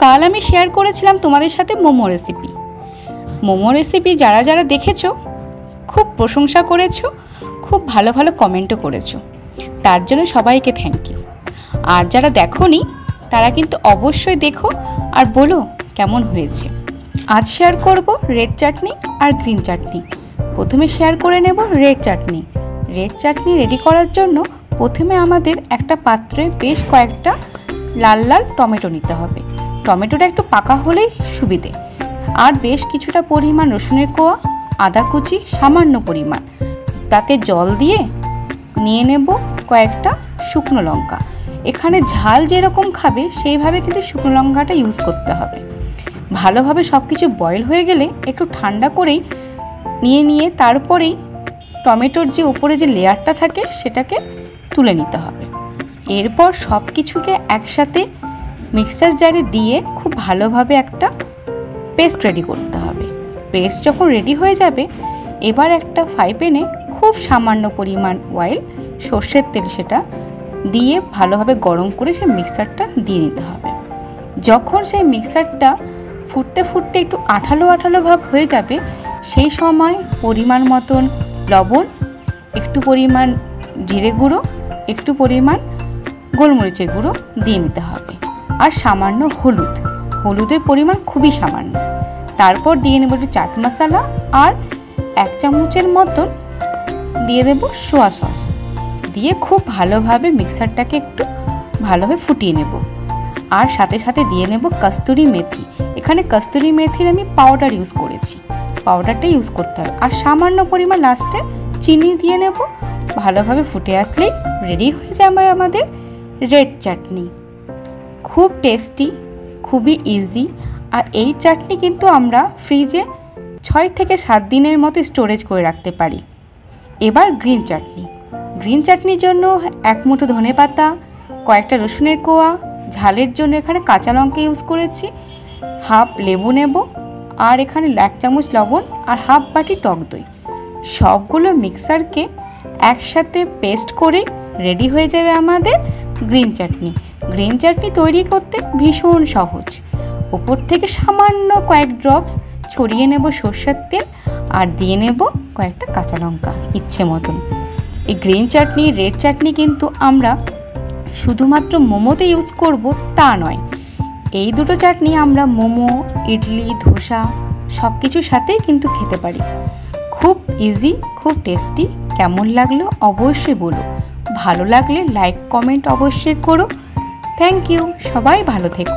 কাল আমি শেয়ার করেছিলাম তোমাদের সাথে মোমো রেসিপি যারা যারা দেখেছো খুব প্রশংসা করেছো, খুব ভালো ভালো কমেন্টও করেছো, তার জন্য সবাইকে থ্যাংক ইউ। আর যারা দেখোনি তারা কিন্তু অবশ্যই দেখো আর বলো কেমন হয়েছে। আজ শেয়ার করব রেড চাটনি আর গ্রিন চাটনি। প্রথমে শেয়ার করে নেব রেড চাটনি। রেড চাটনি রেডি করার জন্য প্রথমে আমাদের একটা পাত্রে বেশ কয়েকটা লাল লাল টমেটো নিতে হবে। টমেটোটা একটু পাকা হলেই সুবিধে। আর বেশ কিছুটা পরিমাণ রসুনের কোয়া, আদা কুচি সামান্য পরিমাণ, তাতে জল দিয়ে নিয়ে নেব কয়েকটা শুকনো লঙ্কা। এখানে ঝাল যেরকম খাবে সেইভাবে কিন্তু শুকনো লঙ্কাটা ইউজ করতে হবে। ভালোভাবে সব কিছু বয়েল হয়ে গেলে একটু ঠান্ডা করেই নিয়ে তারপরেই টমেটোর যে উপরে যে লেয়ারটা থাকে সেটাকে তুলে নিতে হবে। এরপর সব কিছুকে একসাথে মিক্সার জারে দিয়ে খুব ভালোভাবে একটা পেস্ট রেডি করতে হবে। পেস্ট যখন রেডি হয়ে যাবে এবার একটা ফ্রাই প্যানে খুব সামান্য পরিমাণ অয়েল, সর্ষের তেল, সেটা দিয়ে ভালোভাবে গরম করে সেই মিক্সারটা দিয়ে দিতে হবে। যখন সেই মিক্সারটা ফুটতে ফুটতে একটু আঠালো আঠালো ভাব হয়ে যাবে সেই সময় পরিমাণ মতন লবণ, একটু পরিমাণ জিরে গুঁড়ো, একটু পরিমাণ গোলমরিচের গুঁড়ো দিয়ে নিতে হবে। আর সামান্য হলুদের পরিমাণ খুবই সামান্য। তারপর দিয়ে নেব একটু চাট মশলা আর 1 চামচের মতন দিয়ে দেব সোয়া সস। দিয়ে খুব ভালোভাবে মিক্সারটাকে একটু ভালোভাবে ফুটিয়ে নেব। আর সাথে সাথে দিয়ে নেব কস্তুরি মেথি। এখানে কস্তুরি মেথির আমি পাউডার ইউজ করেছি, পাউডারটা ইউজ করতে হবে। আর সামান্য পরিমাণ লাস্টে চিনি দিয়ে নেব। ভালোভাবে ফুটে আসলেই রেডি হয়ে যাবে আমাদের রেড চাটনি। খুব টেস্টি, খুবই ইজি। আর এই চাটনি কিন্তু আমরা ফ্রিজে 6 থেকে 7 দিনের মতো স্টোরেজ করে রাখতে পারি। এবার গ্রিন চাটনির জন্য 1 মুঠো ধনেপাতা, কয়েকটা রসুনের কোয়া, ঝালের জন্য এখানে কাঁচা লঙ্কা ইউজ করেছি, হাফ লেবু নেব, আর এখানে 1 চামচ লবণ আর হাফ বাটি টক দই। সবগুলো মিক্সারকে একসাথে পেস্ট করে রেডি হয়ে যাবে আমাদের গ্রিন চাটনি তৈরি করতে ভীষণ সহজ। উপর থেকে সামান্য কয়েক ড্রপস ছড়িয়ে নেব সরষের তেল আর দিয়ে নেব কয়েকটা কাঁচা লঙ্কা ইচ্ছে মতন। এই গ্রিন চাটনি, রেড চাটনি কিন্তু আমরা শুধুমাত্র মোমোতে ইউজ করব তা নয়। এই দুটো চাটনি আমরা মোমো, ইডলি, ধোসা সব কিছুর সাথেই কিন্তু খেতে পারি। খুব ইজি, খুব টেস্টি। কেমন লাগলো অবশ্যই বলো। ভালো লাগলে লাইক কমেন্ট অবশ্যই করো। Thank you. সবাই ভালো থেকো।